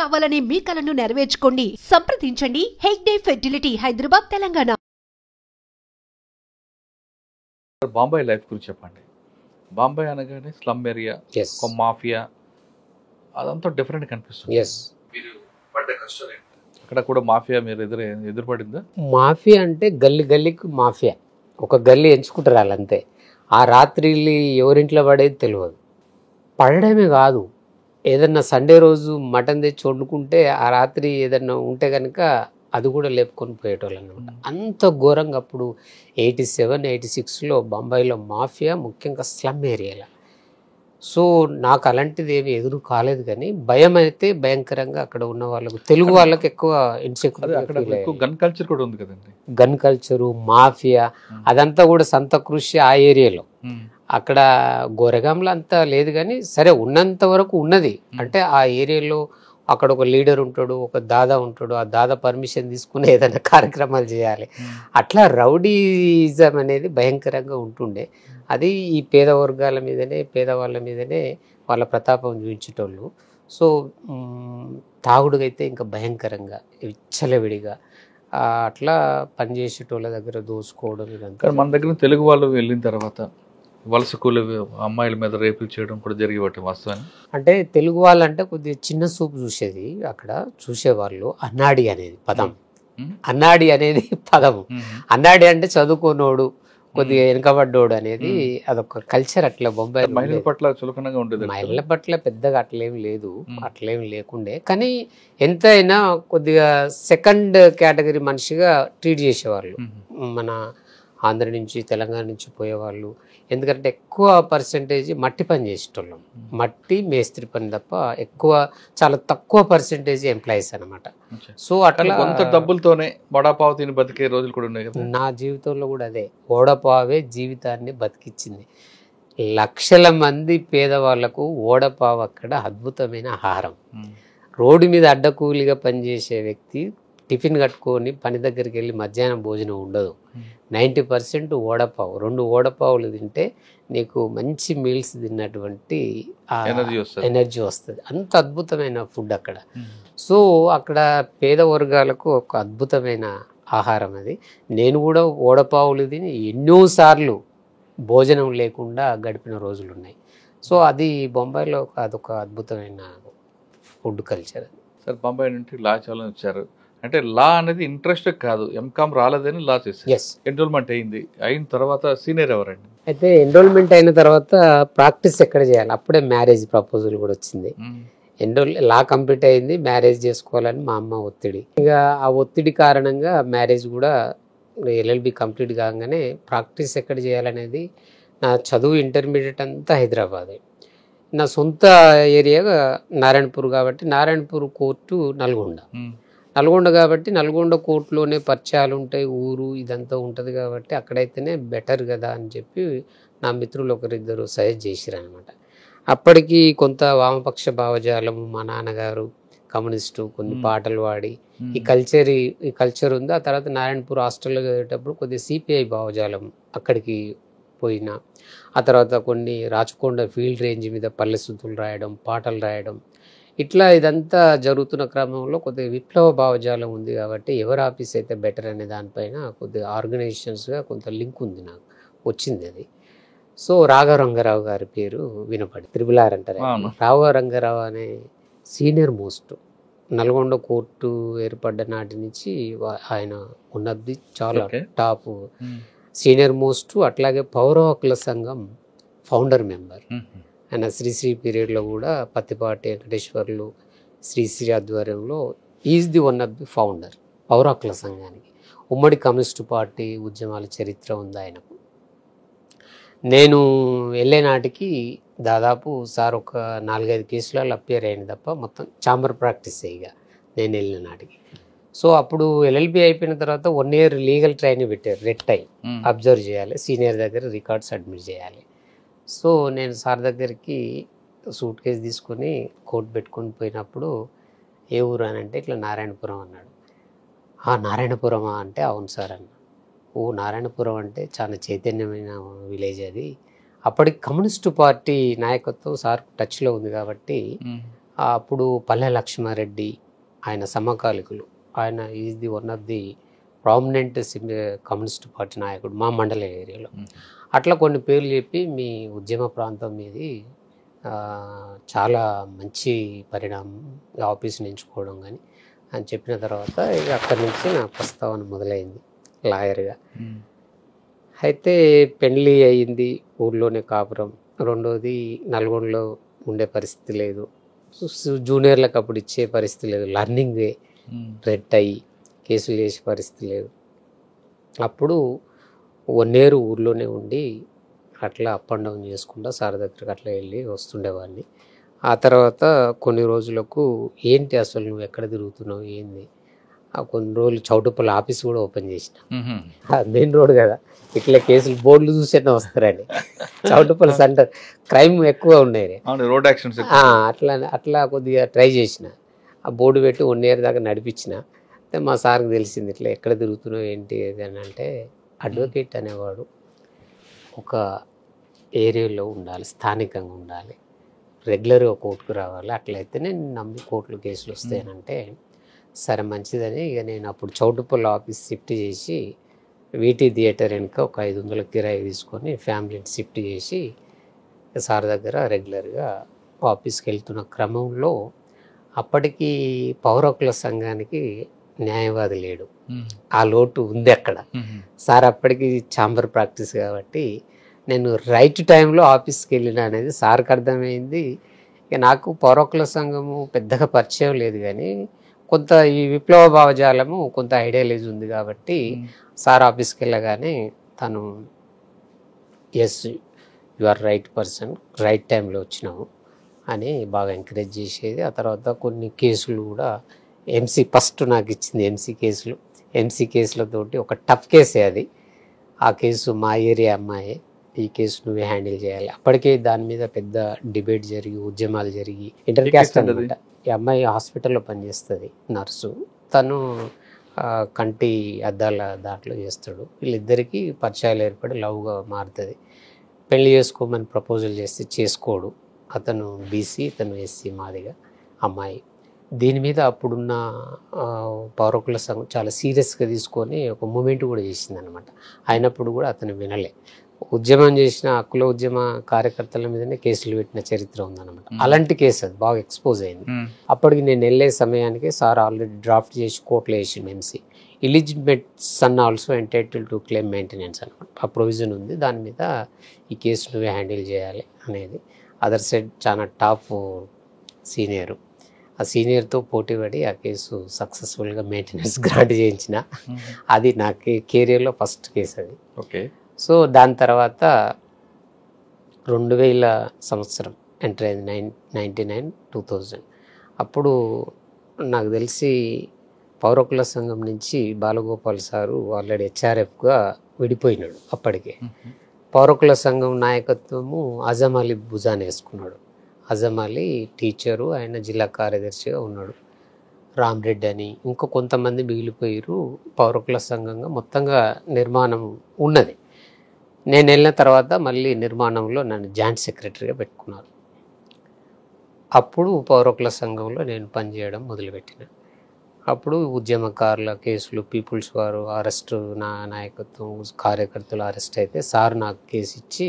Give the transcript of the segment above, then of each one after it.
కావాలనే మీ కలను నెరవేర్చుకోండి. సంప్రదించండి హెగ్డే ఫెర్టిలిటీ, హైదరాబాద్, తెలంగాణ. బాంబే లైఫ్ గురించి చెప్పండి. బాంబే అనగానే స్లమ్ ఏరియా, ఒక మాఫియా, అదంతా డిఫరెంట్ కనిపిస్తుంది. మీరు పడ్డ కష్టాలు ఏంటి? అక్కడ కూడా మాఫియా మీరు ఎదురుపడిందా? మాఫియా అంటే గల్లీ గల్లీకి మాఫియా, ఒక గల్లీ ఎంచుకుంటారు వాళ్ళంతే. ఆ రాత్రి ఎవరింట్లో పడేది తెలియదు. పడడమే కాదు, ఏదన్నా సండే రోజు మటన్ తెచ్చి వండుకుంటే ఆ రాత్రి ఏదన్నా ఉంటే కనుక అది కూడా లేపుకొని పోయేటోళ్ళు అనమాట. అంత ఘోరంగా అప్పుడు 87, 86లో బొంబాయిలో మాఫియా, ముఖ్యంగా స్లమ్ ఏరియాలో. సో నాకు అలాంటిది ఏమి ఎదురు కాలేదు, కానీ భయం అయితే భయంకరంగా అక్కడ ఉన్న వాళ్ళకు, తెలుగు వాళ్ళకి ఎక్కువ ఇన్సెక్యూరిటీ. గన్ కల్చర్ కూడా ఉంది కదండి. గన్ కల్చరు, మాఫియా, అదంతా కూడా సంత కృషి ఆ ఏరియాలో. అక్కడ గోరెగాంలో అంతా లేదు, కానీ సరే ఉన్నంత వరకు ఉన్నది. అంటే ఆ ఏరియాలో అక్కడ ఒక లీడర్ ఉంటాడు, ఒక దాదా ఉంటాడు. ఆ దాదా పర్మిషన్ తీసుకుని ఏదైనా కార్యక్రమాలు చేయాలి. అట్లా రౌడీజం అనేది భయంకరంగా ఉంటుండే. అది ఈ పేద వర్గాల మీదనే, పేదవాళ్ళ మీదనే వాళ్ళ ప్రతాపం చూపించేటోళ్ళు. సో తాగుడుగైతే ఇంకా భయంకరంగా విచ్చలవిడిగా అట్లా పనిచేసేటోళ్ళ దగ్గర దోసుకోవడం ఇదంతా. మన దగ్గర తెలుగు వాళ్ళు వెళ్ళిన తర్వాత వలస కూలి అమ్మాయిల మీద రేపులు చేయడం కూడా జరిగేవాటి వాస్తవాన్ని. అంటే తెలుగు వాళ్ళంటే కొద్దిగా చిన్న చూపు చూసేది అక్కడ చూసేవాళ్ళు. అన్నాడి అనేది పదం, అన్నాడి అనేది పదము. అన్నాడి అంటే చదువుకోనోడు, కొద్దిగా వెనుకబడ్డోడు అనేది అదొక కల్చర్. అట్లా బొంబాయి మహిళల పట్ల చులకనగా ఉండేది. మహిళల పట్ల పెద్దగా అట్లేం లేదు, అట్లేం లేకుండే. కానీ ఎంతైనా కొద్దిగా సెకండ్ కేటగిరీ మనిషిగా ట్రీట్ చేసేవాళ్ళు మన ఆంధ్ర నుంచి, తెలంగాణ నుంచి పోయేవాళ్ళు. ఎందుకంటే ఎక్కువ పర్సెంటేజ్ మట్టి పని చేసేటోళ్ళం, మట్టి మేస్త్రి పని తప్ప ఎక్కువ, చాలా తక్కువ పర్సెంటేజ్ ఎంప్లాయీస్ అనమాట. సో అట్లా కొంత డబ్బులతోనే వడాపావు తిని బతికే రోజులు కూడా ఉన్నాయి కదా. నా జీవితంలో కూడా అదే, వడపావే జీవితాన్ని బతికిచ్చింది. లక్షల మంది పేదవాళ్లకు వడపావు అక్కడ అద్భుతమైన ఆహారం. రోడ్డు మీద అడ్డకూలిగా పనిచేసే వ్యక్తి టిఫిన్ కట్టుకొని పని దగ్గరికి వెళ్ళి మధ్యాహ్నం భోజనం ఉండదు. 90% వడపావు. 2 వడపావులు తింటే నీకు మంచి మీల్స్ తిన్నటువంటి ఎనర్జీ వస్తుంది. అంత అద్భుతమైన ఫుడ్ అక్కడ. సో అక్కడ పేద వర్గాలకు ఒక అద్భుతమైన ఆహారం అది. నేను కూడా వడపావులు తిని ఎన్నోసార్లు భోజనం లేకుండా గడిపిన రోజులు ఉన్నాయి. సో అది బొంబాయిలో అదొక అద్భుతమైన ఫుడ్ కల్చర్. సార్, బొంబాయి నుండి లా చాలా వచ్చారు అంటే లా అనేది ఇంట్రెస్ట్ కాదు, ఎంకామ్ రాలేదని లా చేశారు. ఎన్రోల్మెంట్ అయిన తర్వాత సీనియర్ ఎవరండి? అయితే ఎన్రోల్మెంట్ అయిన తర్వాత ప్రాక్టీస్ ఎక్కడ చేయాలి, అప్పుడే మ్యారేజ్ ప్రపోజల్ కూడా వచ్చింది. లా కంప్లీట్ అయింది, మ్యారేజ్ చేసుకోవాలని మా అమ్మ ఒత్తిడి. ఇక ఆ ఒత్తిడి కారణంగా మ్యారేజ్ కూడా LLB కంప్లీట్ కాగానే ప్రాక్టీస్ ఎక్కడ చేయాలనేది, నా చదువు ఇంటర్మీడియట్ అంతా హైదరాబాదే. నా సొంత ఏరియా నారాయణపూర్ కాబట్టి నారాయణపూర్ కోర్టు నల్గొండ కాబట్టి నల్గొండ కోర్టులోనే పరిచయాలు ఉంటాయి, ఊరు ఇదంతా ఉంటుంది కాబట్టి అక్కడైతేనే బెటర్ కదా అని చెప్పి నా మిత్రులు ఒకరిద్దరు సజెస్ట్ చేసిరు అనమాట. అప్పటికి కొంత వామపక్ష భావజాలము, మా నాన్నగారు కమ్యూనిస్టు, కొన్ని పాటలు పాడి ఈ కల్చర్ ఉంది. ఆ తర్వాత నారాయణపూర్ హాస్టల్లో చదివేటప్పుడు కొద్దిగా CPI భావజాలం అక్కడికి పోయినా. ఆ తర్వాత కొన్ని రాచకొండ ఫీల్డ్ రేంజ్ మీద పల్లె సుద్దులు రాయడం, పాటలు రాయడం, ఇట్లా ఇదంతా జరుగుతున్న క్రమంలో కొద్దిగా విప్లవ భావజాలం ఉంది కాబట్టి ఎవరు ఆఫీస్ అయితే బెటర్ అనే దానిపైన కొద్దిగా ఆర్గనైజేషన్స్గా కొంత లింక్ ఉంది, నాకు వచ్చింది అది. సో రాఘవరంగారావు గారి పేరు వినపడి, RRR అంటారు. రాఘవరంగారావు అనే సీనియర్ మోస్ట్ నల్గొండ కోర్టు ఏర్పడ్డ నాటి నుంచి ఆయన ఉన్నది చాలా టాప్ సీనియర్ మోస్ట్. అట్లాగే పౌర హక్కుల సంఘం ఫౌండర్ మెంబర్ ఆయన. శ్రీశ్రీ పీరియడ్లో కూడా పత్తిపాటి వెంకటేశ్వర్లు, శ్రీశ్రీ ఆధ్వర్యంలో is the one of the founder పౌర హక్కుల సంఘానికి. ఉమ్మడి కమ్యూనిస్టు పార్టీ ఉద్యమాల చరిత్ర ఉంది ఆయనకు. నేను వెళ్ళే నాటికి దాదాపు సార్ ఒక 4-5 కేసులలో అప్పేర్ అయింది తప్ప మొత్తం ఛాంబర్ ప్రాక్టీస్ ఇక నేను వెళ్ళిన నాటికి. సో అప్పుడు LLB అయిపోయిన తర్వాత 1 year లీగల్ ట్రైనింగ్ పెట్టారు. రెడ్ టైం అబ్జర్వ్ చేయాలి, సీనియర్ దగ్గర రికార్డ్స్ అడ్మిట్ చేయాలి. సో నేను సార్ దగ్గరికి సూట్ కేసు తీసుకొని కోట్ పెట్టుకొని పోయినప్పుడు, ఏ ఊరు అని అంటే ఇట్లా నారాయణపురం అన్నాడు. నారాయణపురమా అంటే అవును సార్ అన్న. ఓ నారాయణపురం అంటే చాలా చైతన్యమైన విలేజ్ అది. అప్పటికి కమ్యూనిస్టు పార్టీ నాయకత్వం సార్ టచ్లో ఉంది కాబట్టి అప్పుడు పల్లె లక్ష్మారెడ్డి ఆయన సమకాలికులు, ఆయన is the one of the prominent communist party నాయకుడు మా మండల ఏరియాలో. అట్లా కొన్ని పేర్లు చెప్పి మీ ఉద్యమ ప్రాంతం మీది చాలా మంచి పరిణామం ఆఫీస్ని ఎంచుకోవడం కానీ అని చెప్పిన తర్వాత ఇక అక్కడి నుంచి నా ప్రస్తావన మొదలైంది లాయర్గా. అయితే పెళ్ళి అయింది, ఊళ్ళోనే కాపురం. రెండోది నల్గొండలో ఉండే పరిస్థితి లేదు, జూనియర్లకు అప్పుడు ఇచ్చే పరిస్థితి లేదు, లర్నింగ్ రెడ్ అయ్యి కేసులు చేసే పరిస్థితి లేదు. అప్పుడు 1 year ఊర్లోనే ఉండి అట్లా అప్ అండ్ డౌన్ చేసుకుంటా సార్ దగ్గరికి అట్లా వెళ్ళి వస్తుండేవాడిని. ఆ తర్వాత కొన్ని రోజులకు ఏంటి అసలు నువ్వు ఎక్కడ తిరుగుతున్నావు ఏంది, కొన్ని రోజులు చౌటుప్పల్ ఆఫీస్ కూడా ఓపెన్ చేసిన. మెయిన్ రోడ్ కదా, ఇట్లా కేసులు బోర్డులు చూసేనా వస్తారని. చౌటుప్పల్ సెంటర్ క్రైమ్ ఎక్కువ ఉన్నాయి, రోడ్ యాక్సిడెంట్స్ అట్లా కొద్దిగా ట్రై చేసిన. ఆ బోర్డు పెట్టి 1 year దాకా నడిపించిన. మా సార్కి తెలిసింది ఇట్లా ఎక్కడ తిరుగుతున్నావు ఏంటి అని. అంటే అడ్వకేట్ అనేవాడు ఒక ఏరియాలో ఉండాలి, స్థానికంగా ఉండాలి, రెగ్యులర్గా కోర్టుకు రావాలి, అట్లయితే నేను నమ్మి కోర్టులో కేసులు వస్తాయనంటే సరే మంచిదని ఇక నేను అప్పుడు చౌటుప్పల్ ఆఫీస్ షిఫ్ట్ చేసి వీటీ థియేటర్ వెనుక ఒక 500 కిరాయి తీసుకొని ఫ్యామిలీని షిఫ్ట్ చేసి సార్ దగ్గర రెగ్యులర్గా ఆఫీస్కి వెళ్తున్న క్రమంలో అప్పటికి పౌర హక్కుల సంఘానికి న్యాయవాది లేడు, ఆ లోటు ఉంది అక్కడ. సార్ అప్పటికి ఛాంబర్ ప్రాక్టీస్ కాబట్టి నేను రైట్ టైంలో ఆఫీస్కి వెళ్ళిన అనేది సార్కి అర్థమైంది. ఇక నాకు పౌర హక్కుల సంఘము పెద్దగా పరిచయం లేదు కానీ కొంత ఈ విప్లవ భావజాలము కొంత ఐడియాలజీ ఉంది కాబట్టి సార్ ఆఫీస్కి వెళ్ళగానే తను yes you are right person, right టైంలో వచ్చినావు అని బాగా ఎంకరేజ్ చేసేది. ఆ తర్వాత కొన్ని కేసులు కూడా ఎంసీ ఫస్ట్ నాకు ఇచ్చింది, ఎంసీ కేసులతోటి ఒక టఫ్ కేసే అది. ఆ కేసు మా ఏరియా అమ్మాయి, ఈ కేసు నువ్వే హ్యాండిల్ చేయాలి. అప్పటికే దాని మీద పెద్ద డిబేట్ జరిగి ఉద్యమాలు జరిగి ఇంటర్ క్యాస్ట్ అనమాట. ఈ అమ్మాయి హాస్పిటల్లో పనిచేస్తుంది, నర్సు. తను కంటి అద్దాల దాంట్లో చేస్తాడు. వీళ్ళిద్దరికీ పరిచయాలు ఏర్పడి లవ్గా మారుతుంది. పెళ్లి చేసుకోమని ప్రపోజల్ చేస్తే చేసుకోడు. అతను బీసీ, తను ఎస్సీ మాదిగా అమ్మాయి. దీని మీద అప్పుడున్న పౌర హక్కుల సంఘం చాలా సీరియస్గా తీసుకొని ఒక మూమెంట్ కూడా చేసిందనమాట. అయినప్పుడు కూడా అతను వినలే. ఉద్యమం చేసిన హక్కుల ఉద్యమ కార్యకర్తల మీదనే కేసులు పెట్టిన చరిత్ర ఉందన్నమాట. అలాంటి కేసు అది బాగా ఎక్స్పోజ్ అయింది. అప్పటికి నేను వెళ్ళే సమయానికి సార్ ఆల్రెడీ డ్రాఫ్ట్ చేసి కోర్టులో వేసిండు MC. Illegitimate son also entitle to claim maintenance అనమాట. ఆ ప్రొవిజన్ ఉంది, దాని మీద ఈ కేసు నువ్వే హ్యాండిల్ చేయాలి అనేది. అదర్ సైడ్ చాలా టాప్ సీనియరు, ఆ సీనియర్తో పోటీపడి ఆ కేసు సక్సెస్ఫుల్గా మెయింటెనెన్స్ గ్రాంట్ చేయించిన. అది నా కెరియర్లో ఫస్ట్ కేసు అది. ఓకే. సో దాని తర్వాత 2000 సంవత్సరం ఎంటర్ అయింది, 1999-2000. అప్పుడు నాకు తెలిసి పౌర హక్కుల సంఘం నుంచి బాలగోపాల్ సారు ఆల్రెడీ హెచ్ఆర్ఎఫ్గా విడిపోయినాడు. అప్పటికే పౌర హక్కుల సంఘం నాయకత్వము అజమ్ అలీ భుజాన్ వేసుకున్నాడు. అజమ్ అలీ టీచరు, ఆయన జిల్లా కార్యదర్శిగా ఉన్నాడు. రామ్రెడ్డి అని ఇంకో కొంతమంది మిగిలిపోయారు. పౌర హక్కుల సంఘంగా మొత్తంగా నిర్మాణం ఉన్నది. నేను వెళ్ళిన తర్వాత మళ్ళీ నిర్మాణంలో నన్ను జాయింట్ సెక్రటరీగా పెట్టుకున్నారు. అప్పుడు పౌర హక్కుల సంఘంలో నేను పనిచేయడం మొదలుపెట్టిన. అప్పుడు ఉద్యమకారుల కేసులు, పీపుల్స్ వారు అరెస్టు, నా నాయకత్వం కార్యకర్తలు అరెస్ట్ అయితే సార్ నాకు కేసు ఇచ్చి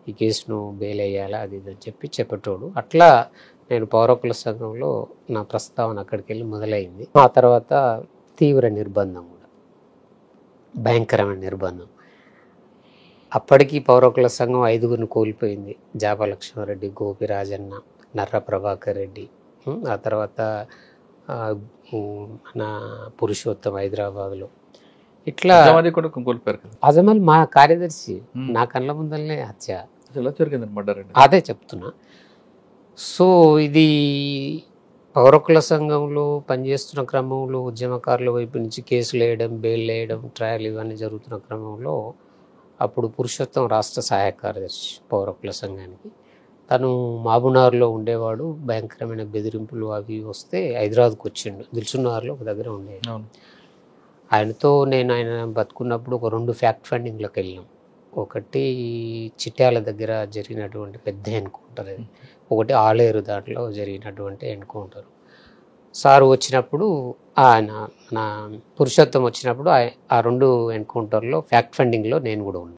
ఈ కేసును బెయిల్ వేయాలా అది ఇది అని చెప్పి చెప్పేటోడు. అట్లా నేను పౌర హక్కుల సంఘంలో నా ప్రస్తావన అక్కడికి వెళ్ళి మొదలైంది. ఆ తర్వాత తీవ్ర నిర్బంధం కూడా, భయంకరమైన నిర్బంధం. అప్పటికి పౌర హక్కుల సంఘం 5గురిని కోల్పోయింది. జాపా లక్ష్మారెడ్డి, గోపి రాజన్న, నర్ర ప్రభాకర్ రెడ్డి, ఆ తర్వాత మన పురుషోత్తం హైదరాబాద్లో. ఇట్లా అజమల్ మా కార్యదర్శి, నా కళ్ళ ముందరనే హత్య. అదే చెప్తున్నా. సో ఇది పౌర హక్కుల సంఘంలో పనిచేస్తున్న క్రమంలో ఉద్యమకారుల వైపు నుంచి కేసులు వేయడం, బెయిల్ వేయడం, ట్రయల్ ఇవన్నీ జరుగుతున్న క్రమంలో అప్పుడు పురుషోత్తం రాష్ట్ర సహాయ కార్యదర్శి పౌర హక్కుల సంఘానికి. తను మహబూబ్నగర్లో ఉండేవాడు. భయంకరమైన బెదిరింపులు అవి వస్తే హైదరాబాద్కి వచ్చిండు. దిల్సుఖ్నగర్లో ఒక దగ్గర ఉండేది. ఆయనతో నేను ఆయన బతుకున్నప్పుడు ఒక 2 ఫ్యాక్ట్ ఫైండింగ్లకు వెళ్ళాం. ఒకటి చిట్యాల దగ్గర జరిగినటువంటి పెద్ద ఎన్కౌంటర్ అది, ఒకటి ఆలేరు దాంట్లో జరిగినటువంటి ఎన్కౌంటర్. సార్ వచ్చినప్పుడు ఆయన మన పురుషోత్తం వచ్చినప్పుడు ఆ 2 ఎన్కౌంటర్లో ఫ్యాక్ట్ ఫైండింగ్లో నేను కూడా ఉన్నాను.